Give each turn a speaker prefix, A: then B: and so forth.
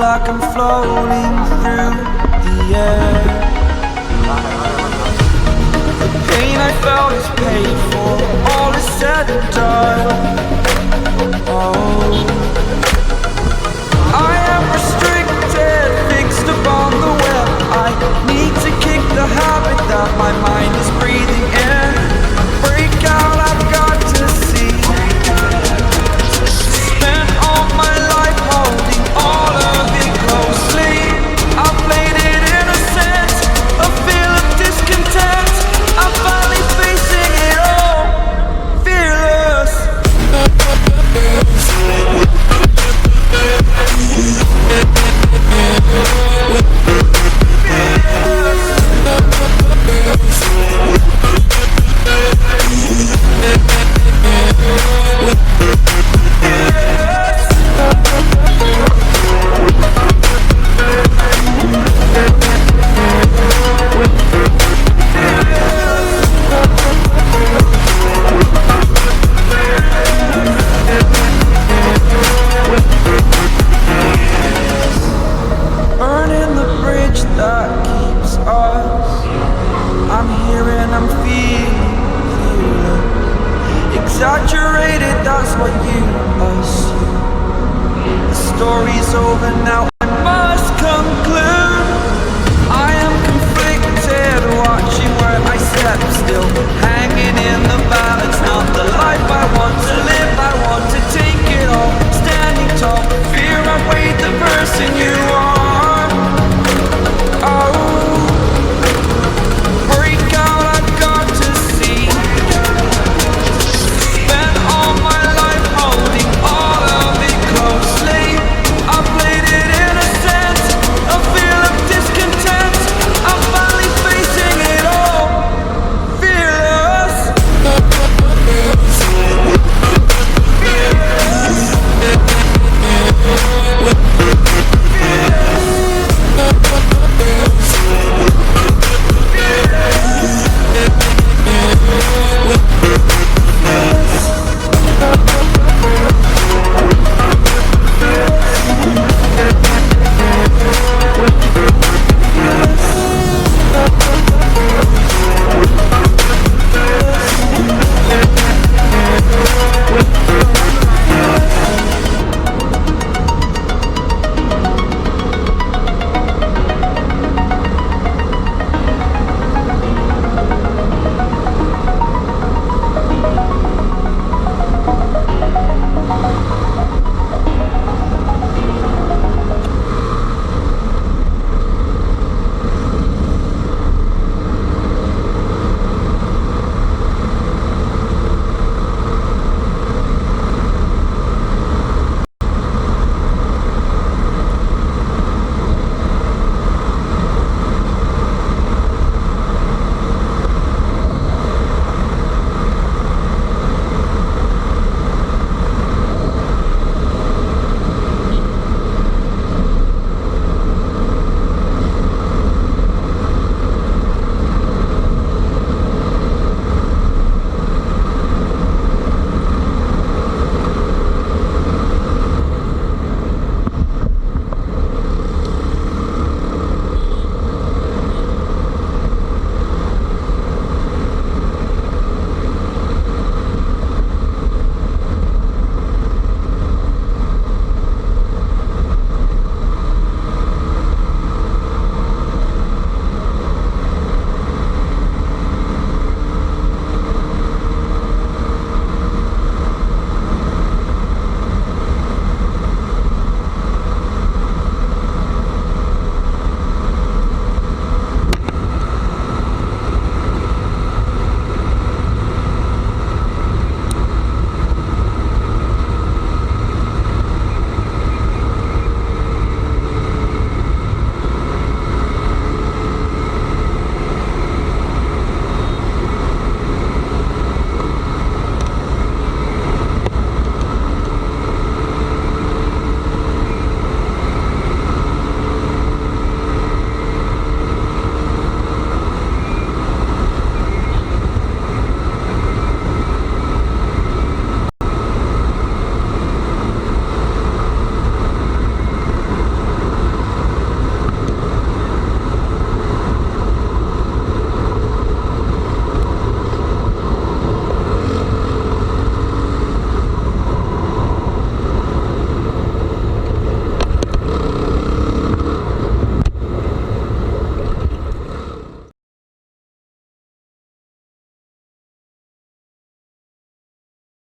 A: like I'm floating through the air. The pain I felt is paid for, all is said and done. Oh, I am restricted, fixed upon the web. I need to kick the habit that my mind is breathing in. Break out, I've got to see. Spent all my life holding all of it closely. I played it innocent, a feel of discontent. I'm finally facing it all, fearless. Burning the bridge that keeps us. I'm here and I'm feeling exaggerated, that's what you assume. The story's over now,